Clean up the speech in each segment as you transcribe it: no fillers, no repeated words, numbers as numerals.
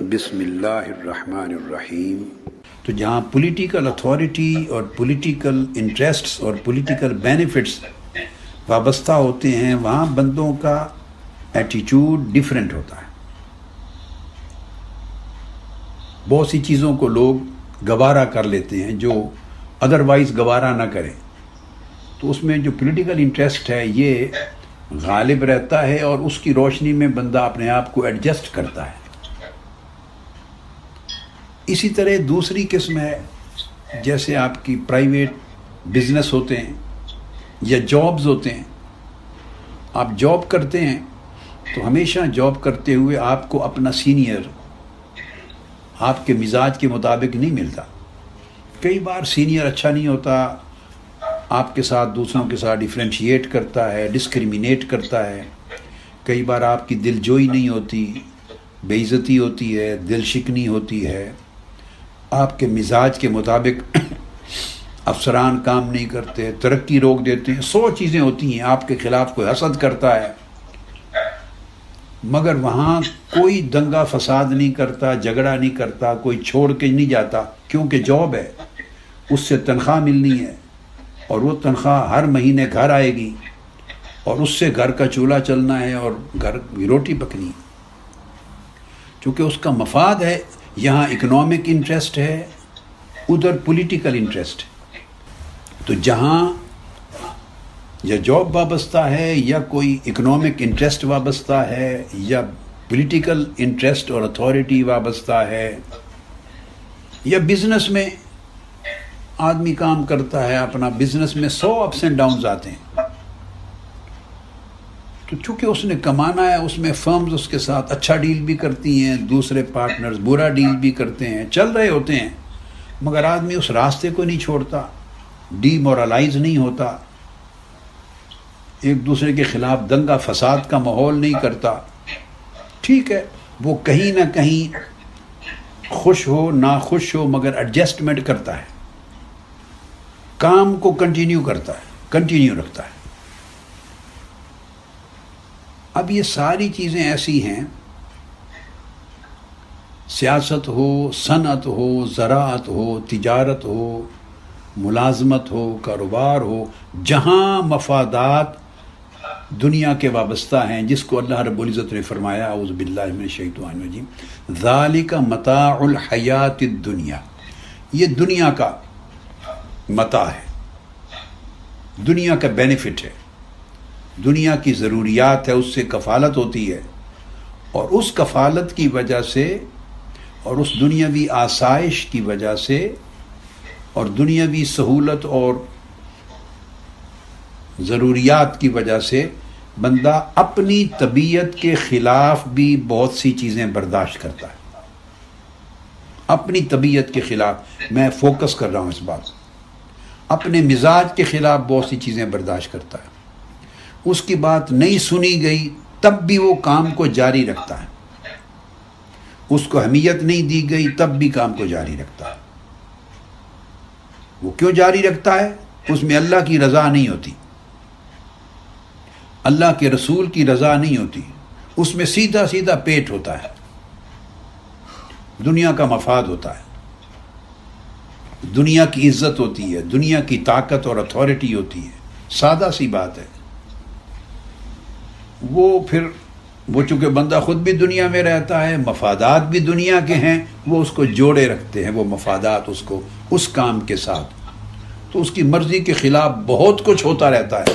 بسم اللہ الرحمن الرحیم۔ تو جہاں پولیٹیکل اتھارٹی اور پولیٹیکل انٹرسٹس اور پولیٹیکل بینیفٹس وابستہ ہوتے ہیں، وہاں بندوں کا ایٹیچیوڈ ڈیفرنٹ ہوتا ہے۔ بہت سی چیزوں کو لوگ گوارا کر لیتے ہیں جو ادروائز گوارا نہ کریں، تو اس میں جو پولیٹیکل انٹرسٹ ہے یہ غالب رہتا ہے اور اس کی روشنی میں بندہ اپنے آپ کو ایڈجسٹ کرتا ہے۔ اسی طرح دوسری قسم ہے، جیسے آپ کی پرائیویٹ بزنس ہوتے ہیں یا جابز ہوتے ہیں۔ آپ جاب کرتے ہیں تو ہمیشہ جاب کرتے ہوئے آپ کو اپنا سینئر آپ کے مزاج کے مطابق نہیں ملتا۔ کئی بار سینئر اچھا نہیں ہوتا، آپ کے ساتھ دوسروں کے ساتھ ڈیفرینشیٹ کرتا ہے، ڈسکریمنیٹ کرتا ہے۔ کئی بار آپ کی دل جوئی نہیں ہوتی، بے عزتی ہوتی ہے، دل شکنی ہوتی ہے، آپ کے مزاج کے مطابق افسران کام نہیں کرتے، ترقی روک دیتے ہیں، 100 چیزیں ہوتی ہیں، آپ کے خلاف کوئی حسد کرتا ہے، مگر وہاں کوئی دنگا فساد نہیں کرتا، جھگڑا نہیں کرتا، کوئی چھوڑ کے نہیں جاتا، کیونکہ جاب ہے، اس سے تنخواہ ملنی ہے اور وہ تنخواہ ہر مہینے گھر آئے گی اور اس سے گھر کا چولہا چلنا ہے اور گھر کی روٹی پکنی ہے، چونکہ اس کا مفاد ہے۔ یہاں اکنامک انٹرسٹ ہے، ادھر پولیٹیکل انٹرسٹ ہے۔ تو جہاں یا جاب وابستہ ہے یا کوئی اکنامک انٹرسٹ وابستہ ہے یا پولیٹیکل انٹرسٹ اور اتھارٹی وابستہ ہے یا بزنس میں آدمی کام کرتا ہے، اپنا بزنس میں 100 اپس اینڈ ڈاؤنز آتے ہیں، تو چونکہ اس نے کمانا ہے، اس میں فرمز اس کے ساتھ اچھا ڈیل بھی کرتی ہیں، دوسرے پارٹنرز برا ڈیل بھی کرتے ہیں، چل رہے ہوتے ہیں، مگر آدمی اس راستے کو نہیں چھوڑتا، ڈی مورلائز نہیں ہوتا، ایک دوسرے کے خلاف دنگا فساد کا ماحول نہیں کرتا۔ ٹھیک ہے، وہ کہیں نہ کہیں خوش ہو ناخوش ہو مگر ایڈجسٹمنٹ کرتا ہے، کام کو کنٹینیو رکھتا ہے۔ اب یہ ساری چیزیں ایسی ہیں، سیاست ہو، صنعت ہو، زراعت ہو، تجارت ہو، ملازمت ہو، کاروبار ہو، جہاں مفادات دنیا کے وابستہ ہیں، جس کو اللہ رب العزت نے فرمایا اعوذ باللہ من الشیطان الرجیم ذالک متاع الحیات الدنیا، یہ دنیا کا متاع ہے، دنیا کا بینیفٹ ہے، دنیا کی ضروریات ہے، اس سے کفالت ہوتی ہے، اور اس کفالت کی وجہ سے اور اس دنیاوی آسائش کی وجہ سے اور دنیاوی سہولت اور ضروریات کی وجہ سے بندہ اپنی طبیعت کے خلاف بھی بہت سی چیزیں برداشت کرتا ہے۔ اپنی طبیعت کے خلاف، میں فوکس کر رہا ہوں اس بات، اپنے مزاج کے خلاف بہت سی چیزیں برداشت کرتا ہے۔ اس کی بات نہیں سنی گئی تب بھی وہ کام کو جاری رکھتا ہے، اس کو اہمیت نہیں دی گئی تب بھی کام کو جاری رکھتا ہے۔ وہ کیوں جاری رکھتا ہے؟ اس میں اللہ کی رضا نہیں ہوتی، اللہ کے رسول کی رضا نہیں ہوتی، اس میں سیدھا سیدھا پیٹ ہوتا ہے، دنیا کا مفاد ہوتا ہے، دنیا کی عزت ہوتی ہے، دنیا کی طاقت اور اتھارٹی ہوتی ہے، سادہ سی بات ہے۔ وہ چونکہ بندہ خود بھی دنیا میں رہتا ہے، مفادات بھی دنیا کے ہیں، وہ اس کو جوڑے رکھتے ہیں، وہ مفادات اس کو اس کام کے ساتھ، تو اس کی مرضی کے خلاف بہت کچھ ہوتا رہتا ہے،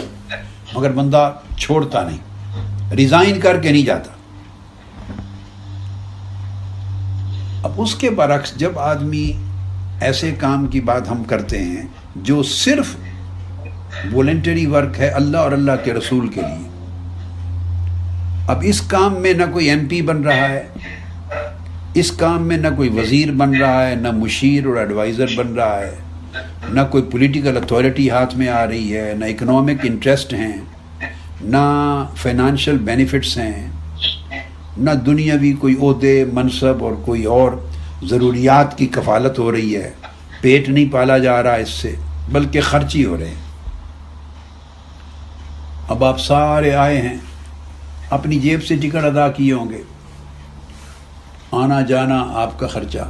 مگر بندہ چھوڑتا نہیں، ریزائن کر کے نہیں جاتا۔ اب اس کے برعکس جب آدمی ایسے کام کی بات ہم کرتے ہیں جو صرف والنٹری ورک ہے اللہ اور اللہ کے رسول کے لیے، اب اس کام میں نہ کوئی ایم پی بن رہا ہے، اس کام میں نہ کوئی وزیر بن رہا ہے، نہ مشیر اور ایڈوائزر بن رہا ہے، نہ کوئی پولیٹیکل اتھارٹی ہاتھ میں آ رہی ہے، نہ اکنامک انٹرسٹ ہیں، نہ فائنانشل بینیفٹس ہیں، نہ دنیاوی کوئی عہدے منصب اور کوئی اور ضروریات کی کفالت ہو رہی ہے، پیٹ نہیں پالا جا رہا اس سے بلکہ خرچ ہی ہو رہے ہیں۔ اب آپ سارے آئے ہیں، اپنی جیب سے ٹکٹ ادا کیے ہوں گے، آنا جانا آپ کا خرچہ،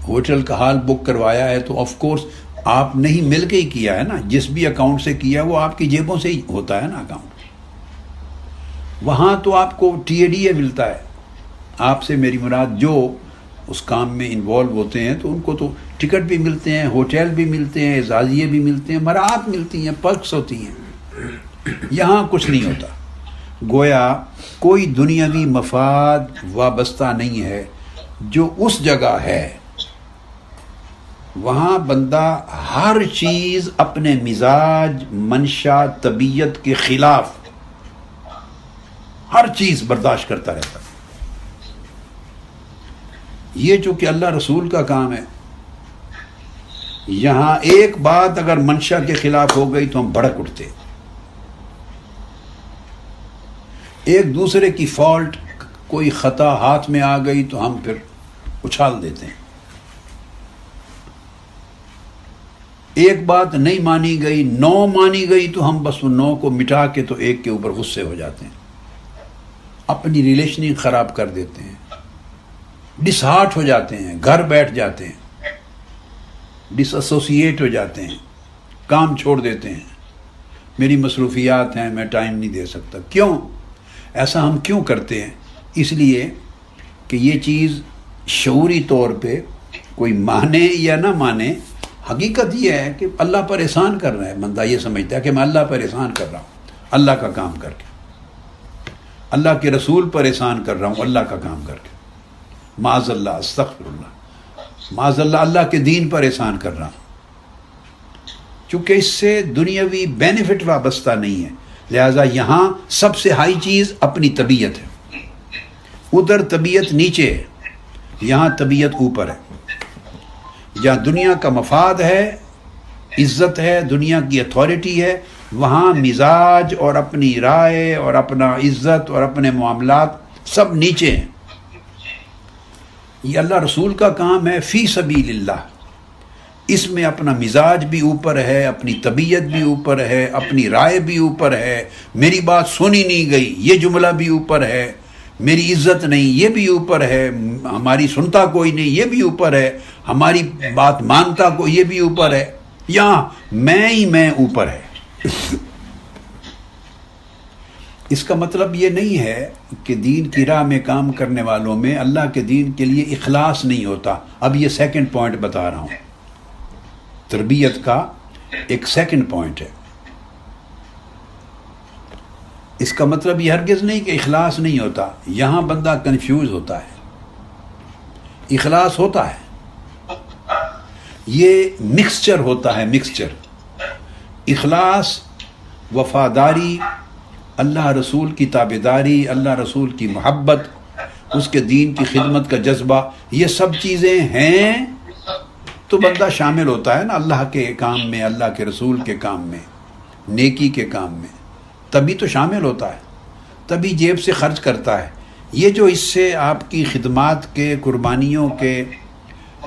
ہوٹل کا ہال بک کروایا ہے تو آف کورس آپ نہیں مل کے ہی کیا ہے نا، جس بھی اکاؤنٹ سے کیا وہ آپ کی جیبوں سے ہی ہوتا ہے نا اکاؤنٹ. وہاں تو آپ کو ٹی اے ڈی اے ملتا ہے. آپ سے میری مراد جو اس کام میں انوالو ہوتے ہیں تو ان کو تو ٹکٹ بھی ملتے ہیں، ہوٹل بھی ملتے ہیں، اعزازیے بھی ملتے ہیں، مراعات ملتی ہیں، پرکس ہوتی ہیں. یہاں کچھ نہیں ہوتا. گویا کوئی دنیاوی مفاد وابستہ نہیں ہے. جو اس جگہ ہے وہاں بندہ ہر چیز اپنے مزاج، منشا، طبیعت کے خلاف ہر چیز برداشت کرتا رہتا ہے. یہ چونکہ اللہ رسول کا کام ہے، یہاں ایک بات اگر منشا کے خلاف ہو گئی تو ہم بھڑک اٹھتے. ایک دوسرے کی فالٹ، کوئی خطا ہاتھ میں آ گئی تو ہم پھر اچھال دیتے ہیں. ایک بات نہیں مانی گئی، 9 مانی گئی تو ہم بس ان 9 کو مٹا کے تو ایک کے اوپر غصے ہو جاتے ہیں، اپنی ریلیشننگ خراب کر دیتے ہیں، ڈس ہارٹ ہو جاتے ہیں، گھر بیٹھ جاتے ہیں، ڈس ایسوسیٹ ہو جاتے ہیں، کام چھوڑ دیتے ہیں. میری مصروفیات ہیں، میں ٹائم نہیں دے سکتا. کیوں ایسا ہم کیوں کرتے ہیں؟ اس لیے کہ یہ چیز شعوری طور پہ کوئی مانے یا نہ مانے، حقیقت یہ ہے کہ اللہ پر احسان کر رہا ہے. بندہ یہ سمجھتا ہے کہ میں اللہ پر احسان کر رہا ہوں اللہ کا کام کر کے، اللہ کے رسول پر احسان کر رہا ہوں اللہ کا کام کر کے. معاذ اللہ، استغفر اللہ، معاذ اللہ، اللہ کے دین پر احسان کر رہا ہوں. چونکہ اس سے دنیاوی بینیفٹ وابستہ نہیں ہے، لہذا یہاں سب سے ہائی چیز اپنی طبیعت ہے. ادھر طبیعت نیچے ہے، یہاں طبیعت اوپر ہے. جہاں دنیا کا مفاد ہے، عزت ہے، دنیا کی اتھارٹی ہے، وہاں مزاج اور اپنی رائے اور اپنا عزت اور اپنے معاملات سب نیچے ہیں. یہ اللہ رسول کا کام ہے فی سبیل اللہ. اس میں اپنا مزاج بھی اوپر ہے، اپنی طبیعت بھی اوپر ہے، اپنی رائے بھی اوپر ہے، میری بات سنی نہیں گئی یہ جملہ بھی اوپر ہے، میری عزت نہیں یہ بھی اوپر ہے، ہماری سنتا کوئی نہیں یہ بھی اوپر ہے، ہماری بات مانتا کوئی یہ بھی اوپر ہے. یہاں میں ہی میں اوپر ہے. اس کا مطلب یہ نہیں ہے کہ دین کی راہ میں کام کرنے والوں میں اللہ کے دین کے لیے اخلاص نہیں ہوتا. اب یہ سیکنڈ پوائنٹ بتا رہا ہوں، تربیت کا ایک سیکنڈ پوائنٹ ہے. اس کا مطلب یہ ہرگز نہیں کہ اخلاص نہیں ہوتا. یہاں بندہ کنفیوز ہوتا ہے. اخلاص ہوتا ہے، یہ مکسچر ہوتا ہے، مکسچر. اخلاص، وفاداری، اللہ رسول کی تابعداری، اللہ رسول کی محبت، اس کے دین کی خدمت کا جذبہ، یہ سب چیزیں ہیں تو بندہ شامل ہوتا ہے نا اللہ کے کام میں، اللہ کے رسول کے کام میں، نیکی کے کام میں. تبھی تو شامل ہوتا ہے، تبھی جیب سے خرچ کرتا ہے. یہ جو اس سے آپ کی خدمات کے، قربانیوں کے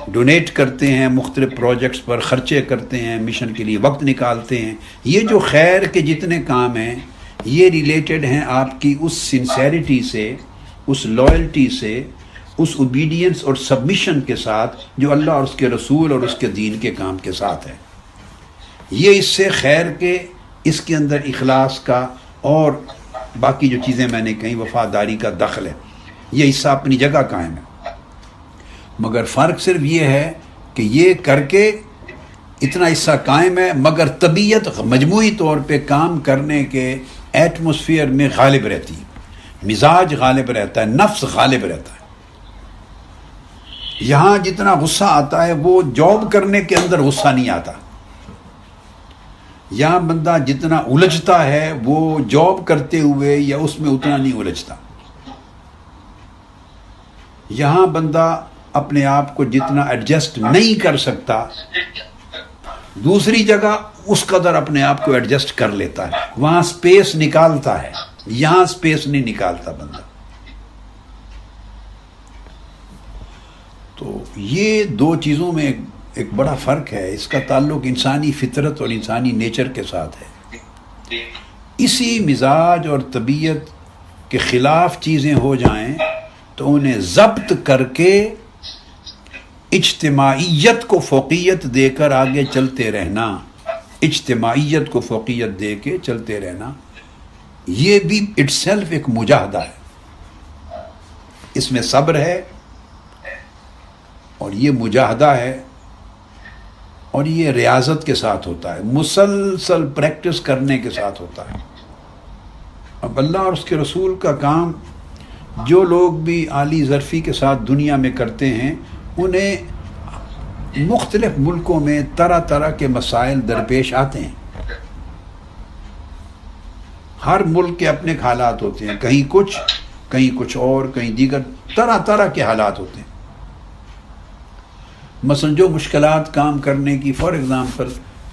ڈونیٹ کرتے ہیں، مختلف پروجیکٹس پر خرچے کرتے ہیں، مشن کے لیے وقت نکالتے ہیں، یہ جو خیر کے جتنے کام ہیں یہ ریلیٹڈ ہیں آپ کی اس سنسیریٹی سے، اس لائلٹی سے، اس اوبیڈینس اور سبمیشن کے ساتھ جو اللہ اور اس کے رسول اور اس کے دین کے کام کے ساتھ ہے. یہ اس سے خیر کے، اس کے اندر اخلاص کا اور باقی جو چیزیں میں نے کہیں وفاداری کا دخل ہے. یہ حصہ اپنی جگہ قائم ہے، مگر فرق صرف یہ ہے کہ یہ کر کے اتنا حصہ قائم ہے، مگر طبیعت مجموعی طور پہ کام کرنے کے ایٹماسفیئر میں غالب رہتی ہے، مزاج غالب رہتا ہے، نفس غالب رہتا ہے. یہاں جتنا غصہ آتا ہے وہ جاب کرنے کے اندر غصہ نہیں آتا. یہاں بندہ جتنا الجھتا ہے وہ جاب کرتے ہوئے یا اس میں اتنا نہیں الجھتا. یہاں بندہ اپنے آپ کو جتنا ایڈجسٹ نہیں کر سکتا، دوسری جگہ اس قدر اپنے آپ کو ایڈجسٹ کر لیتا ہے، وہاں سپیس نکالتا ہے. یہاں سپیس نہیں نکالتا بندہ. تو یہ دو چیزوں میں ایک بڑا فرق ہے. اس کا تعلق انسانی فطرت اور انسانی نیچر کے ساتھ ہے. اسی مزاج اور طبیعت کے خلاف چیزیں ہو جائیں تو انہیں ضبط کر کے اجتماعیت کو فوقیت دے کر آگے چلتے رہنا، اجتماعیت کو فوقیت دے کے چلتے رہنا، یہ بھی اٹ سیلف ایک مجاہدہ ہے، اس میں صبر ہے اور یہ مجاہدہ ہے، اور یہ ریاضت کے ساتھ ہوتا ہے، مسلسل پریکٹس کرنے کے ساتھ ہوتا ہے۔ اب اللہ اور اس کے رسول کا کام جو لوگ بھی عالی ظرفی کے ساتھ دنیا میں کرتے ہیں، انہیں مختلف ملکوں میں طرح طرح کے مسائل درپیش آتے ہیں۔ ہر ملک کے اپنے حالات ہوتے ہیں، کہیں کچھ اور، کہیں دیگر، طرح طرح کے حالات ہوتے ہیں۔ مثلا جو مشکلات کام کرنے کی فار ایگزامپل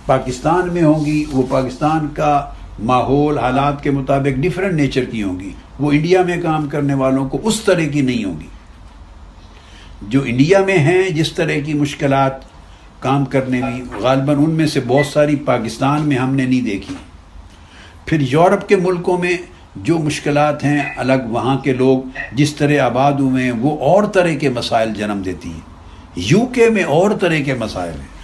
پاکستان میں ہوں گی، وہ پاکستان کا ماحول حالات کے مطابق ڈیفرنٹ نیچر کی ہوں گی، وہ انڈیا میں کام کرنے والوں کو اس طرح کی نہیں ہوں گی۔ جو انڈیا میں ہیں جس طرح کی مشکلات کام کرنے میں، غالباً ان میں سے بہت ساری پاکستان میں ہم نے نہیں دیکھی۔ پھر یورپ کے ملکوں میں جو مشکلات ہیں الگ، وہاں کے لوگ جس طرح آباد ہوئے ہیں وہ اور طرح کے مسائل جنم دیتی ہیں۔ یو کے میں اور طرح کے مسائل ہیں،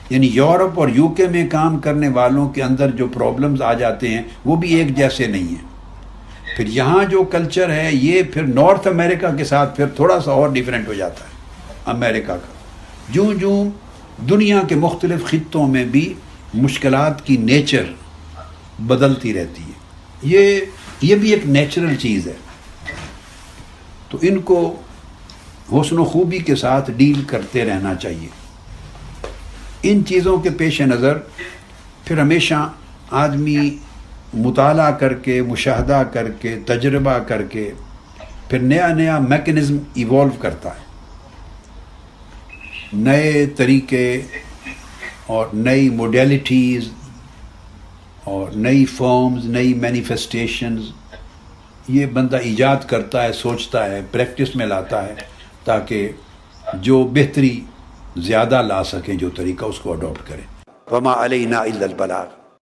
یعنی یورپ اور یو کے میں کام کرنے والوں کے اندر جو پرابلمز آ جاتے ہیں وہ بھی ایک جیسے نہیں ہیں۔ پھر یہاں جو کلچر ہے یہ پھر نارتھ امریکہ کے ساتھ پھر تھوڑا سا اور ڈیفرنٹ ہو جاتا ہے امریکہ کا۔ جوں دنیا کے مختلف خطوں میں بھی مشکلات کی نیچر بدلتی رہتی ہے، یہ بھی ایک نیچرل چیز ہے، تو ان کو حسن و خوبی کے ساتھ ڈیل کرتے رہنا چاہیے۔ ان چیزوں کے پیش نظر پھر ہمیشہ آدمی مطالعہ کر کے، مشاہدہ کر کے، تجربہ کر کے پھر نیا میکنزم ایوالو کرتا ہے، نئے طریقے اور نئی موڈیلٹیز اور نئی فارمز، نئی مینیفیسٹیشنز یہ بندہ ایجاد کرتا ہے، سوچتا ہے، پریکٹس میں لاتا ہے، تاکہ جو بہتری زیادہ لا سکیں جو طریقہ اس کو اڈاپٹ کریں۔ وما علینا الا البلاغ۔